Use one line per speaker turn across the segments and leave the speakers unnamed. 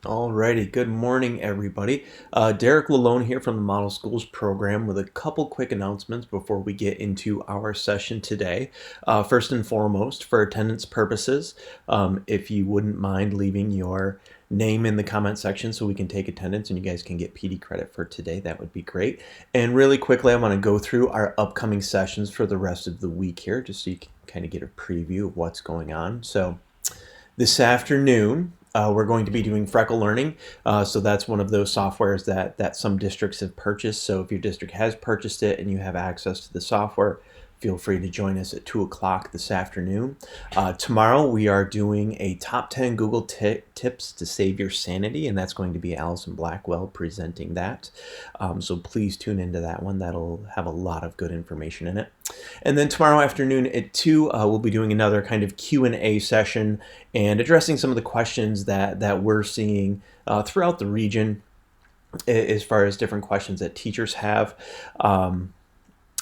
Alrighty, good morning, everybody. Derek Lalone here from the Model Schools program with a couple quick announcements before we get into our session today. First and foremost, for attendance purposes, if you wouldn't mind leaving your name in the comment section so we can take attendance and you guys can get PD credit for today, that would be great. And really quickly, I want to go through our upcoming sessions for the rest of the week here, just so you can kind of get a preview of what's going on. So this afternoon, we're going to be doing FRECKLE learning. So that's one of those softwares that some districts have purchased. So if your district has purchased it and you have access to the software, feel free to join us at 2 o'clock this afternoon. Tomorrow we are doing a top 10 Google tips to save your sanity, and that's going to be Allison Blackwell presenting that. So please tune into that one. That'll have a lot of good information in it. And then tomorrow afternoon at 2, we'll be doing another kind of Q&A session and addressing some of the questions that we're seeing throughout the region as far as different questions that teachers have.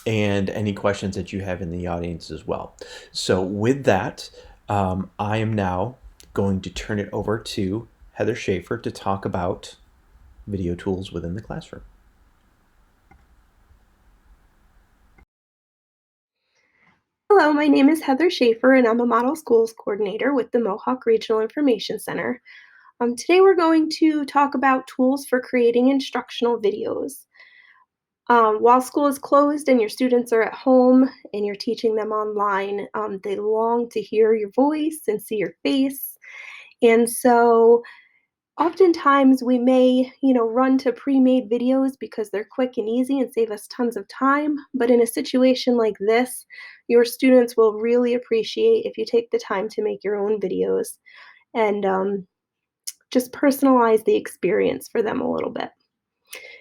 And any questions that you have in the audience as well. So with that, I am now going to turn it over to Heather Schaefer to talk about video tools within the classroom.
Hello, my name is Heather Schaefer, and I'm a Model Schools Coordinator with the Mohawk Regional Information Center. Today we're going to talk about tools for creating instructional videos. While school is closed and your students are at home and you're teaching them online, they long to hear your voice and see your face. And so oftentimes we may, run to pre-made videos because they're quick and easy and save us tons of time. But in a situation like this, your students will really appreciate if you take the time to make your own videos and just personalize the experience for them a little bit.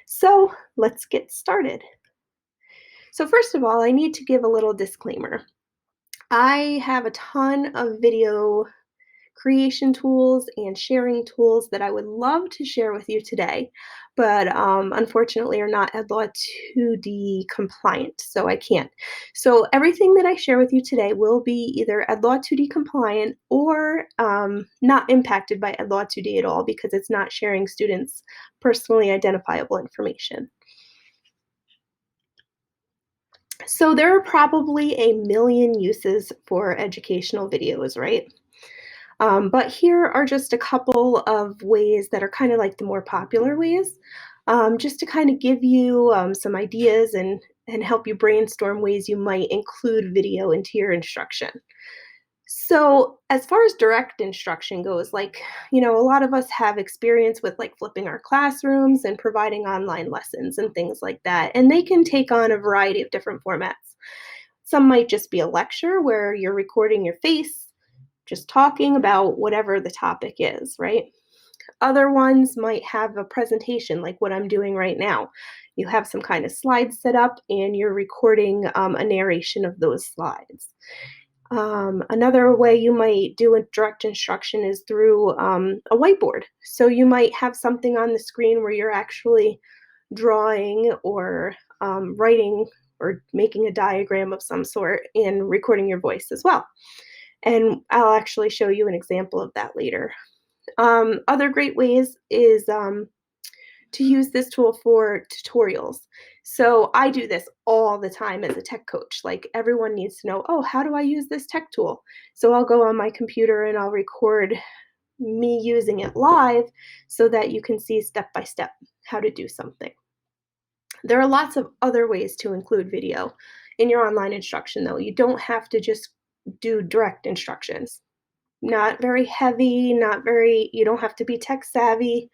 So let's get started. So first of all, I need to give a little disclaimer. I have a ton of video creation tools and sharing tools that I would love to share with you today, but unfortunately are not EdLaw 2D compliant, so I can't. So everything that I share with you today will be either EdLaw 2D compliant or not impacted by EdLaw 2D at all because it's not sharing students' personally identifiable information. So there are probably a million uses for educational videos, right? But here are just a couple of ways that are kind of like the more popular ways, just to kind of give you some ideas and help you brainstorm ways you might include video into your instruction. So, as far as direct instruction goes, a lot of us have experience with like flipping our classrooms and providing online lessons and things like that. And they can take on a variety of different formats. Some might just be a lecture where you're recording your face, just talking about whatever the topic is, right? Other ones might have a presentation like what I'm doing right now. You have some kind of slides set up and you're recording a narration of those slides. Another way you might do a direct instruction is through a whiteboard. So you might have something on the screen where you're actually drawing or writing or making a diagram of some sort and recording your voice as well. And I'll actually show you an example of that later. Other great ways is to use this tool for tutorials. So I do this all the time as a tech coach. Like everyone needs to know, oh, how do I use this tech tool? So I'll go on my computer and I'll record me using it live so that you can see step by step how to do something. There are lots of other ways to include video in your online instruction, though. You don't have to just do direct instructions. Not very heavy, you don't have to be tech savvy,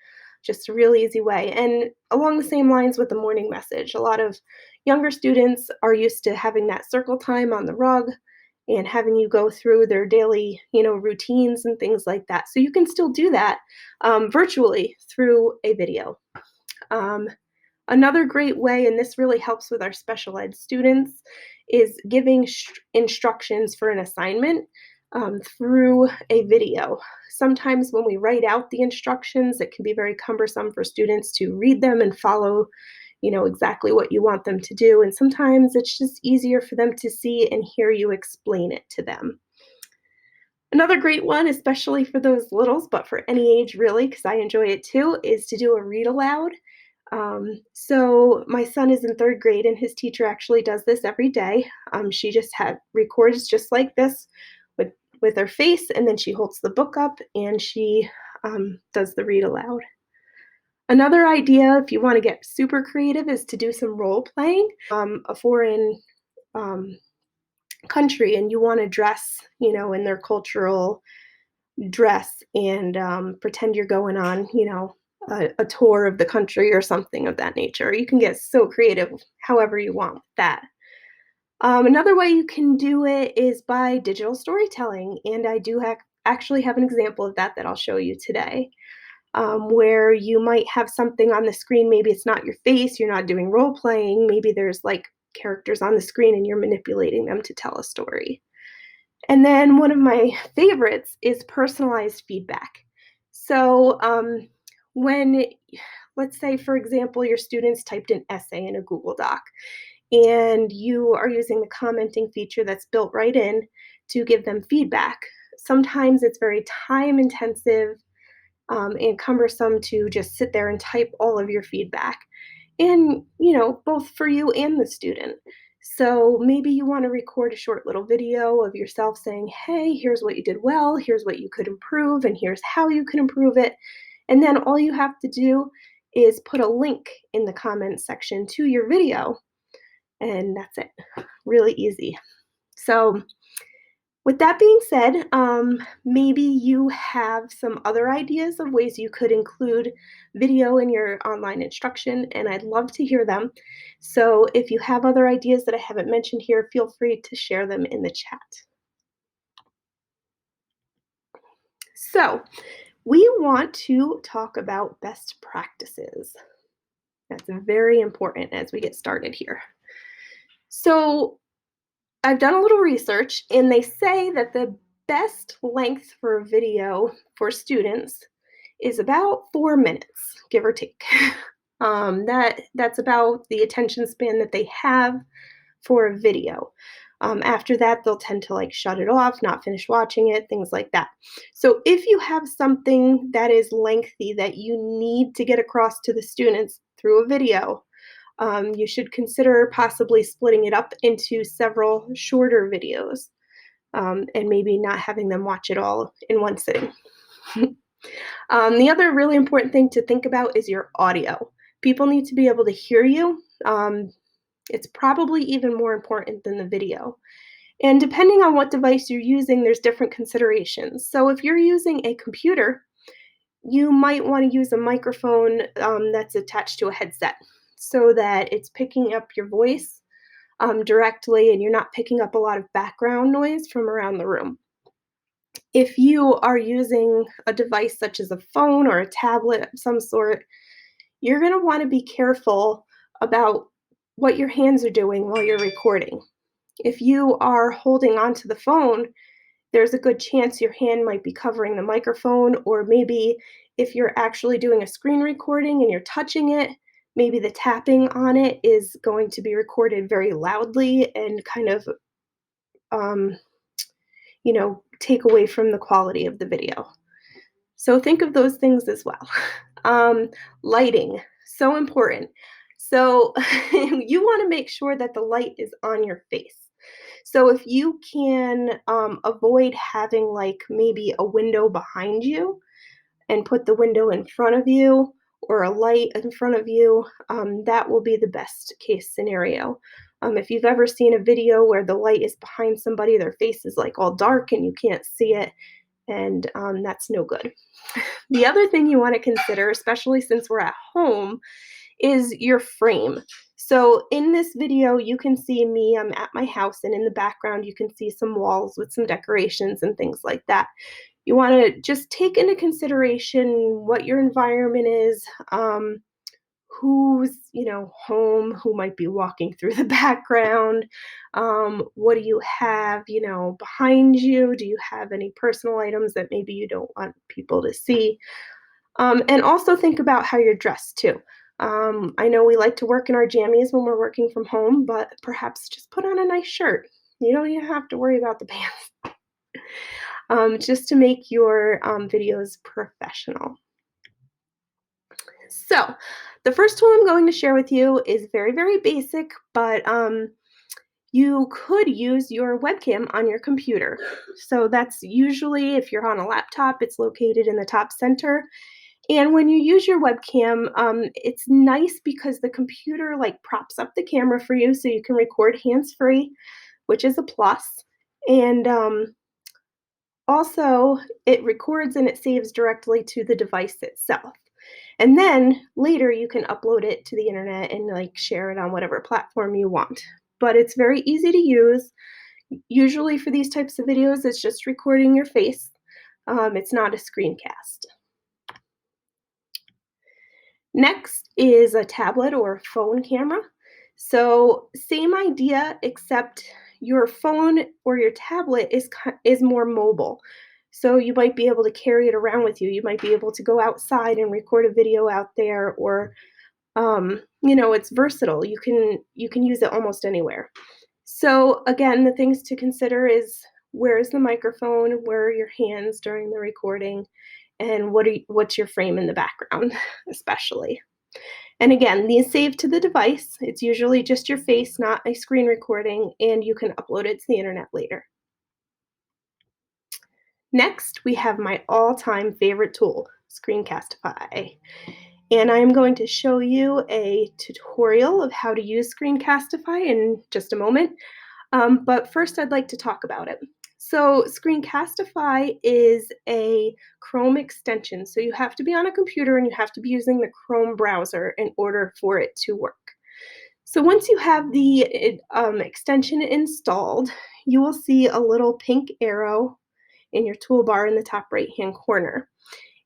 just a real easy way. And along the same lines with the morning message, a lot of younger students are used to having that circle time on the rug and having you go through their daily, routines and things like that. So you can still do that virtually through a video. Another great way, and this really helps with our special ed students, is giving instructions for an assignment through a video. Sometimes when we write out the instructions, it can be very cumbersome for students to read them and follow, exactly what you want them to do. And sometimes it's just easier for them to see and hear you explain it to them. Another great one, especially for those littles, but for any age really, because I enjoy it too, is to do a read aloud. So my son is in third grade, and his teacher actually does this every day. She just had records just like this with with her face, and then she holds the book up and she does the read aloud. Another idea, if you want to get super creative, is to do some role playing. A foreign um, country, and you want to dress, in their cultural dress and pretend you're going on, a tour of the country or something of that nature. You can get so creative however you want with that. Another way you can do it is by digital storytelling, and I do actually have an example of that I'll show you today. Where you might have something on the screen. Maybe it's not your face, you're not doing role playing. Maybe there's like characters on the screen and you're manipulating them to tell a story. And then one of my favorites is personalized feedback. So, when, let's say, for example, your students typed an essay in a Google Doc and you are using the commenting feature that's built right in to give them feedback. Sometimes it's very time intensive and cumbersome to just sit there and type all of your feedback. And, both for you and the student. So maybe you want to record a short little video of yourself saying, hey, here's what you did well, here's what you could improve, and here's how you can improve it. And then all you have to do is put a link in the comments section to your video, and that's it. Really easy. So, with that being said, maybe you have some other ideas of ways you could include video in your online instruction, and I'd love to hear them. So if you have other ideas that I haven't mentioned here, feel free to share them in the chat. So we want to talk about best practices. That's very important as we get started here. So I've done a little research, and they say that the best length for a video for students is about 4 minutes, give or take. That's about the attention span that they have for a video. After that, they'll tend to like shut it off, not finish watching it, things like that. So if you have something that is lengthy that you need to get across to the students through a video, you should consider possibly splitting it up into several shorter videos, and maybe not having them watch it all in one sitting. The other really important thing to think about is your audio. People need to be able to hear you. It's probably even more important than the video. And depending on what device you're using, there's different considerations. So if you're using a computer, you might want to use a microphone that's attached to a headset so that it's picking up your voice directly and you're not picking up a lot of background noise from around the room. If you are using a device such as a phone or a tablet of some sort, you're going to want to be careful about what your hands are doing while you're recording. If you are holding onto the phone, there's a good chance your hand might be covering the microphone, or maybe if you're actually doing a screen recording and you're touching it, maybe the tapping on it is going to be recorded very loudly and kind of, um, take away from the quality of the video. So think of those things as well. Lighting, so important. So you want to make sure that the light is on your face. So if you can avoid having like maybe a window behind you and put the window in front of you or a light in front of you, that will be the best case scenario. If you've ever seen a video where the light is behind somebody, their face is like all dark and you can't see it, and that's no good. The other thing you want to consider, especially since we're at home, is your frame. So in this video, you can see me, I'm at my house, and in the background, you can see some walls with some decorations and things like that. You want to just take into consideration what your environment is, who's, home, who might be walking through the background, what do you have, behind you? Do you have any personal items that maybe you don't want people to see? And also think about how you're dressed too. I know we like to work in our jammies when we're working from home, but perhaps just put on a nice shirt. You don't even have to worry about the pants. just to make your videos professional. So, the first tool I'm going to share with you is very, very basic, but you could use your webcam on your computer. So that's usually, if you're on a laptop, it's located in the top center. And when you use your webcam, it's nice because the computer like props up the camera for you so you can record hands-free, which is a plus. And also, it records and it saves directly to the device itself. And then later you can upload it to the internet and like share it on whatever platform you want. But it's very easy to use. Usually for these types of videos, it's just recording your face. It's not a screencast. Next is a tablet or phone camera. So same idea, except your phone or your tablet is more mobile. So you might be able to carry it around with you. You might be able to go outside and record a video out there, or it's versatile. You can use it almost anywhere. So again, the things to consider is where is the microphone, where are your hands during the recording, and what's your frame in the background, especially. And again, these save to the device. It's usually just your face, not a screen recording, and you can upload it to the internet later. Next, we have my all-time favorite tool, Screencastify. And I'm going to show you a tutorial of how to use Screencastify in just a moment. But first, I'd like to talk about it. So Screencastify is a Chrome extension. So you have to be on a computer and you have to be using the Chrome browser in order for it to work. So once you have the extension installed, you will see a little pink arrow in your toolbar in the top right-hand corner.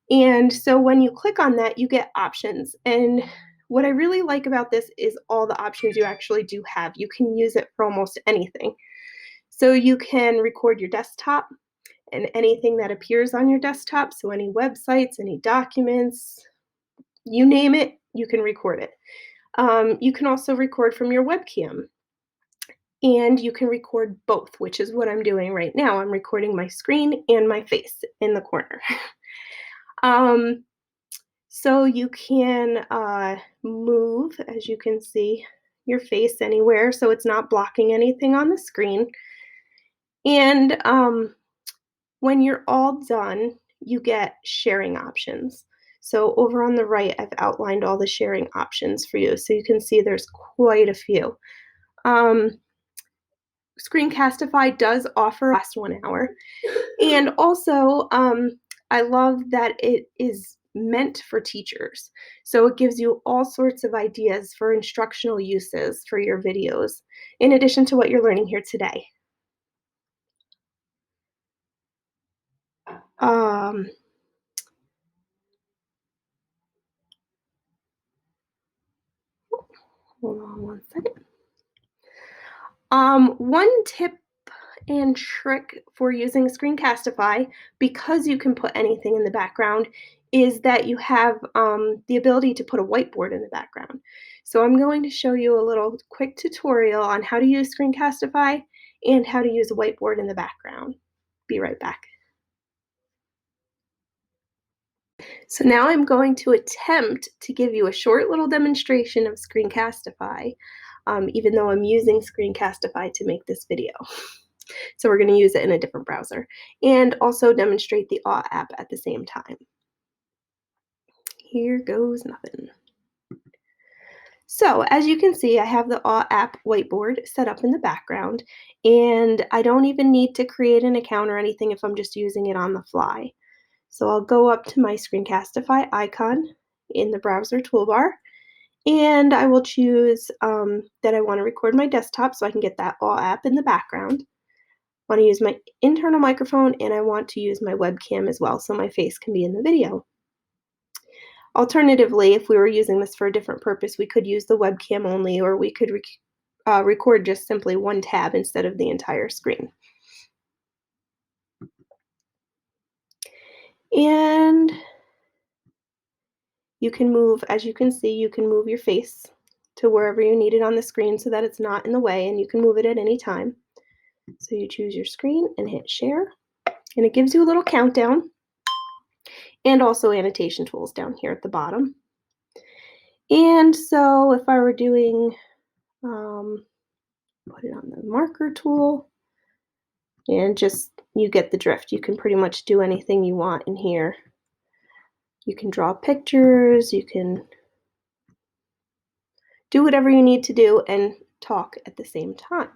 And so when you click on that, you get options. And what I really like about this is all the options you actually do have. You can use it for almost anything. So you can record your desktop and anything that appears on your desktop. So any websites, any documents, you name it, you can record it. You can also record from your webcam. And you can record both, which is what I'm doing right now. I'm recording my screen and my face in the corner. So you can move, as you can see, your face anywhere so it's not blocking anything on the screen. And when you're all done, you get sharing options. So over on the right, I've outlined all the sharing options for you. So you can see there's quite a few. Screencastify does offer last 1 hour. And also, I love that it is meant for teachers. So it gives you all sorts of ideas for instructional uses for your videos, in addition to what you're learning here today. Um, Hold on one second. One tip and trick for using Screencastify, because you can put anything in the background, is that you have the ability to put a whiteboard in the background. So I'm going to show you a little quick tutorial on how to use Screencastify and how to use a whiteboard in the background. Be right back. So now I'm going to attempt to give you a short little demonstration of Screencastify, even though I'm using Screencastify to make this video. So we're going to use it in a different browser and also demonstrate the Awe app at the same time. Here goes nothing. So as you can see, I have the Awe app whiteboard set up in the background, and I don't even need to create an account or anything if I'm just using it on the fly. So I'll go up to my Screencastify icon in the browser toolbar, and I will choose that I want to record my desktop so I can get that Awe app in the background. I want to use my internal microphone, and I want to use my webcam as well so my face can be in the video. Alternatively, if we were using this for a different purpose, we could use the webcam only, or we could record just simply one tab instead of the entire screen. And you can move, as you can see, you can move your face to wherever you need it on the screen so that it's not in the way, and you can move it at any time. So you choose your screen and hit share. And it gives you a little countdown and also annotation tools down here at the bottom. And so if I were doing, put it on the marker tool, and just, you get the drift. You can pretty much do anything you want in here. You can draw pictures, you can do whatever you need to do and talk at the same time.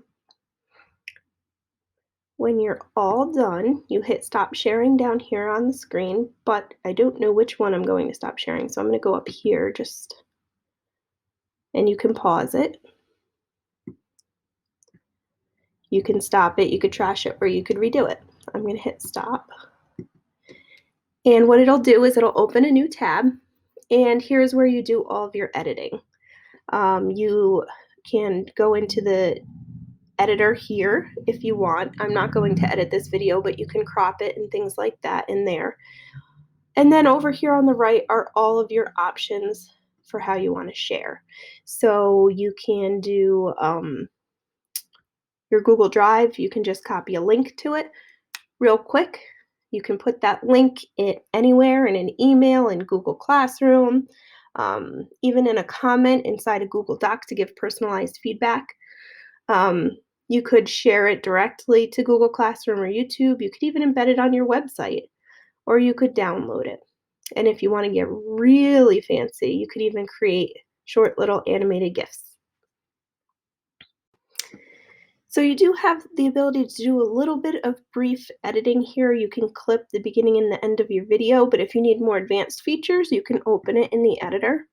When you're all done, you hit stop sharing down here on the screen, but I don't know which one I'm going to stop sharing, so I'm going to go up here and you can pause it. You can stop it, you could trash it, or you could redo it. I'm going to hit stop. And what it'll do is it'll open a new tab, and here's where you do all of your editing. You can go into the editor here if you want. I'm not going to edit this video, but you can crop it and things like that in there. And then over here on the right are all of your options for how you want to share. So you can do your Google Drive. You can just copy a link to it real quick. You can put that link anywhere in an email, in Google Classroom, even in a comment inside a Google Doc to give personalized feedback. You could share it directly to Google Classroom or YouTube. You could even embed it on your website, or you could download it. And if you want to get really fancy, you could even create short little animated GIFs. So you do have the ability to do a little bit of brief editing here. You can clip the beginning and the end of your video, but if you need more advanced features, you can open it in the editor.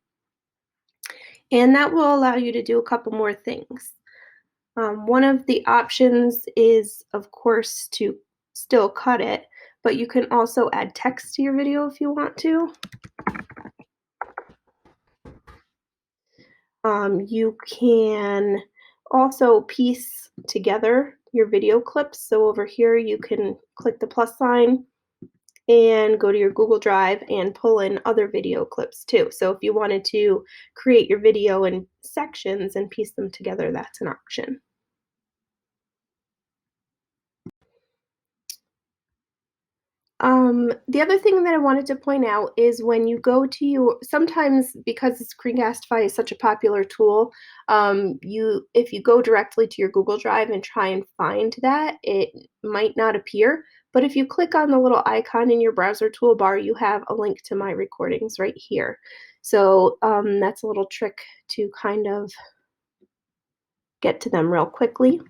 And that will allow you to do a couple more things. One of the options is, of course, to still cut it, but you can also add text to your video if you want to. You can also piece together your video clips. So over here, you can click the plus sign and go to your Google Drive and pull in other video clips too. So if you wanted to create your video in sections and piece them together, that's an option. The other thing that I wanted to point out is when you go to sometimes because Screencastify is such a popular tool, if you go directly to your Google Drive and try and find that, it might not appear. But if you click on the little icon in your browser toolbar, you have a link to my recordings right here. So that's a little trick to kind of get to them real quickly.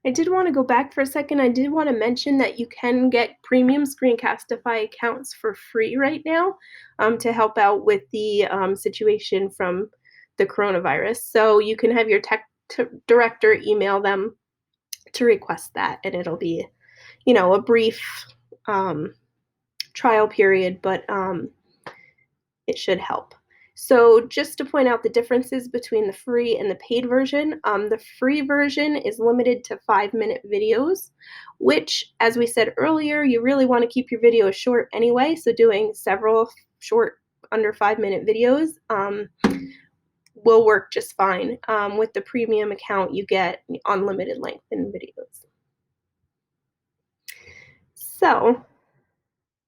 I did want to go back for a second. I did want to mention that you can get premium Screencastify accounts for free right now to help out with the situation from the coronavirus. So you can have your tech director email them to request that, and it'll be, a brief trial period, but it should help. So just to point out the differences between the free and the paid version, the free version is limited to 5-minute videos, which, as we said earlier, you really want to keep your videos short anyway, so doing several short under 5-minute videos will work just fine. With the premium account, you get unlimited length in videos. So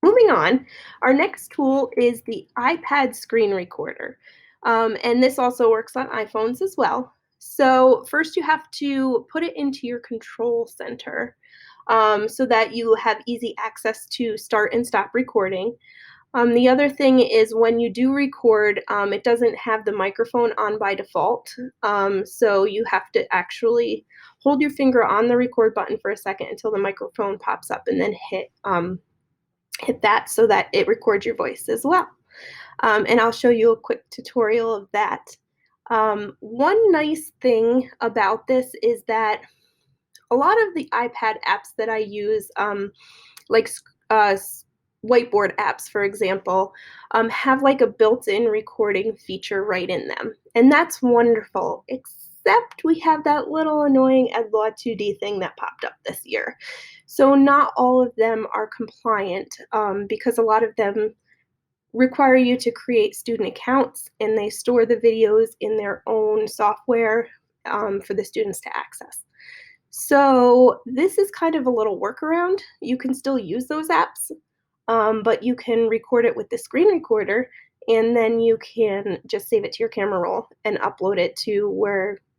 moving on, our next tool is the iPad screen recorder. And this also works on iPhones as well. So first you have to put it into your control center so that you have easy access to start and stop recording. The other thing is when you do record, it doesn't have the microphone on by default. So you have to actually hold your finger on the record button for a second until the microphone pops up, and then hit that so that it records your voice as well. And I'll show you a quick tutorial of that. One nice thing about this is that a lot of the iPad apps that I use, like whiteboard apps, for example, have like a built-in recording feature right in them. And that's wonderful, except we have that little annoying EdLaw 2D thing that popped up this year. So not all of them are compliant because a lot of them require you to create student accounts, and they store the videos in their own software for the students to access. So this is kind of a little workaround. You can still use those apps, but you can record it with the screen recorder, and then you can just save it to your camera roll and upload it to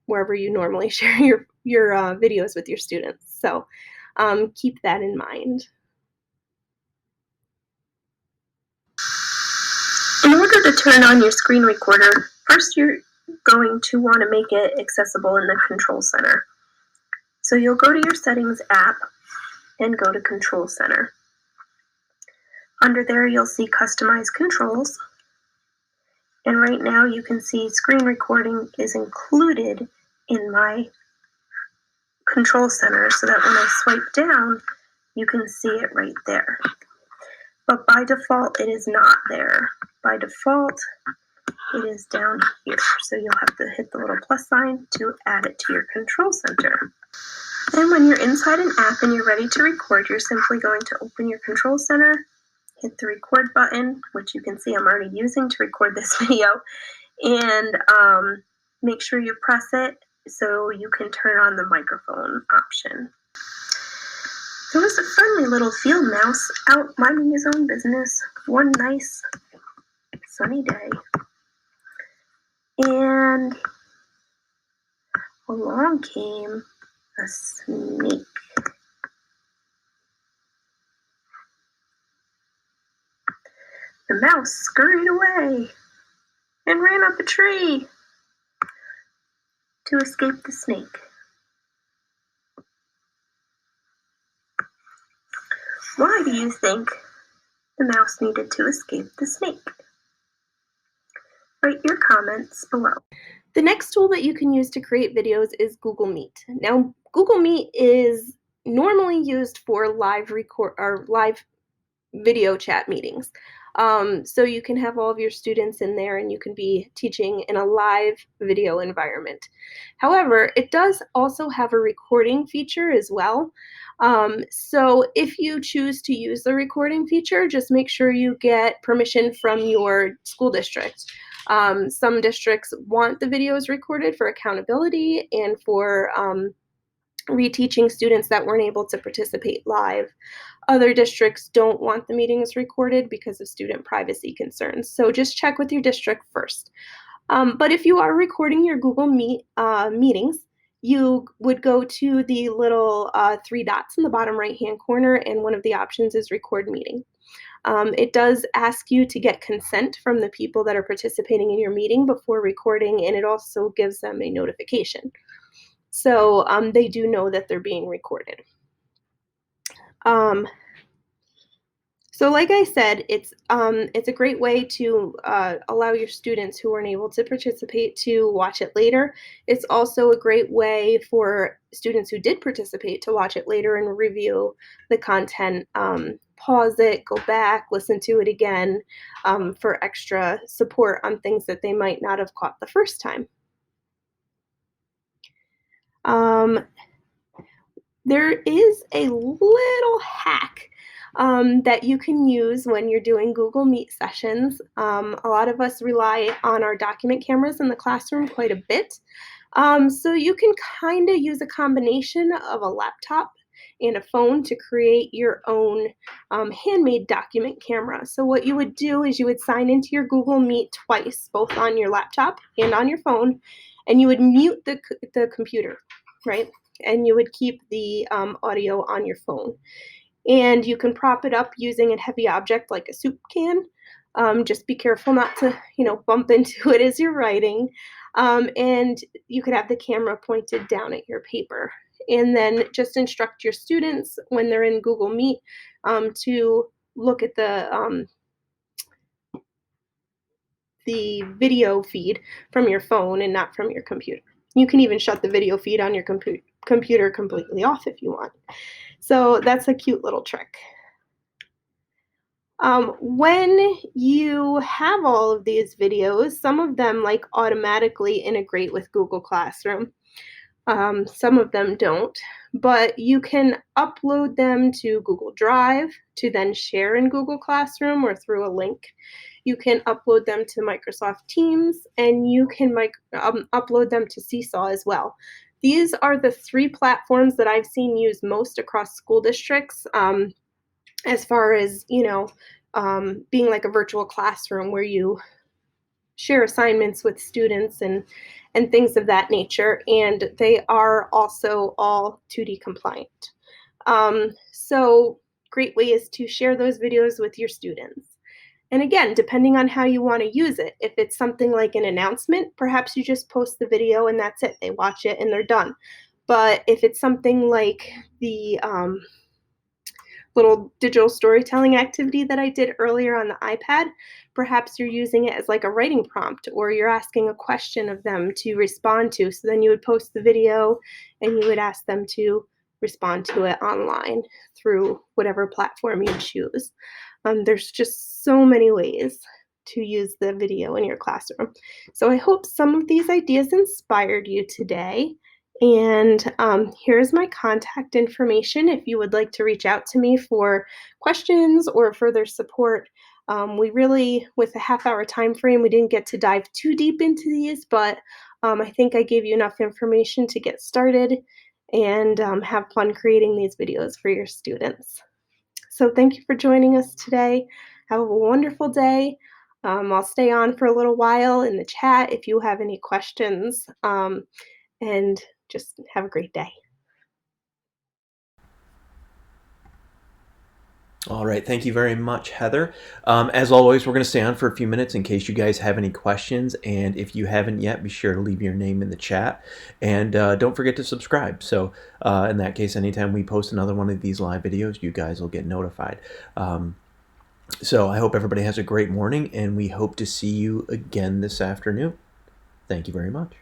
wherever you normally share your videos with your students. So keep that in mind. In order to turn on your screen recorder, first you're going to want to make it accessible in the Control Center. So you'll go to your Settings app and go to Control Center. Under there you'll see Customize Controls. And right now you can see screen recording is included in my Control Center so that when I swipe down, you can see it right there. But by default, it is not there. By default, it is down here. So you'll have to hit the little plus sign to add it to your Control Center. Then when you're inside an app and you're ready to record, you're simply going to open your Control Center, hit the record button, which you can see I'm already using to record this video, and make sure you press it so you can turn on the microphone option. There was a friendly little field mouse out minding his own business one nice sunny day. And along came a snake. The mouse scurried away and ran up a tree to escape the snake. Why do you think the mouse needed to escape the snake? Write your comments below. The next tool that you can use to create videos is Google Meet. Now, Google Meet is normally used for live video chat meetings. So you can have all of your students in there and you can be teaching in a live video environment. However, it does also have a recording feature as well. So if you choose to use the recording feature, just make sure you get permission from your school district. Some districts want the videos recorded for accountability and for reteaching students that weren't able to participate live. Other districts don't want the meetings recorded because of student privacy concerns. So just check with your district first. But if you are recording your Google Meet meetings, you would go to the little 3 dots in the bottom right-hand corner, and one of the options is Record Meeting. It does ask you to get consent from the people that are participating in your meeting before recording, and it also gives them a notification. So they do know that they're being recorded. So like I said, it's a great way to allow your students who weren't able to participate to watch it later. It's also a great way for students who did participate to watch it later and review the content, pause it, go back, listen to it again for extra support on things that they might not have caught the first time. There is a little hack that you can use when you're doing Google Meet sessions. A lot of us rely on our document cameras in the classroom quite a bit. So you can kind of use a combination of a laptop and a phone to create your own handmade document camera. So what you would do is you would sign into your Google Meet twice, both on your laptop and on your phone, and you would mute the computer, right? And you would keep the audio on your phone. And you can prop it up using a heavy object like a soup can. Just be careful not to, bump into it as you're writing. And you could have the camera pointed down at your paper. And then just instruct your students when they're in Google Meet to look at the video feed from your phone and not from your computer. You can even shut the video feed on your computer completely off if you want. So that's a cute little trick. When you have all of these videos, some of them automatically integrate with Google Classroom. Some of them don't, but you can upload them to Google Drive to then share in Google Classroom or through a link. You can upload them to Microsoft Teams, and you can upload them to Seesaw as well. these are the 3 platforms that I've seen used most across school districts, as far as, being like a virtual classroom where you share assignments with students and things of that nature, and they are also all 2D compliant. So great way is to share those videos with your students. And again, depending on how you want to use it, if it's something like an announcement, perhaps you just post the video and that's it. They watch it and they're done. But if it's something like the little digital storytelling activity that I did earlier on the iPad, perhaps you're using it as like a writing prompt or you're asking a question of them to respond to. So then you would post the video and you would ask them to respond to it online through whatever platform you choose. There's just so many ways to use the video in your classroom. So I hope some of these ideas inspired you today. And here's my contact information if you would like to reach out to me for questions or further support. We really, with a half-hour time frame, we didn't get to dive too deep into these, but I think I gave you enough information to get started and have fun creating these videos for your students. So thank you for joining us today. Have a wonderful day. I'll stay on for a little while in the chat if you have any questions. And just have a great day.
All right, thank you very much, Heather. As always, we're going to stay on for a few minutes in case you guys have any questions. And if you haven't yet, be sure to leave your name in the chat. And don't forget to subscribe. So in that case, anytime we post another one of these live videos, you guys will get notified. So I hope everybody has a great morning, and we hope to see you again this afternoon. Thank you very much.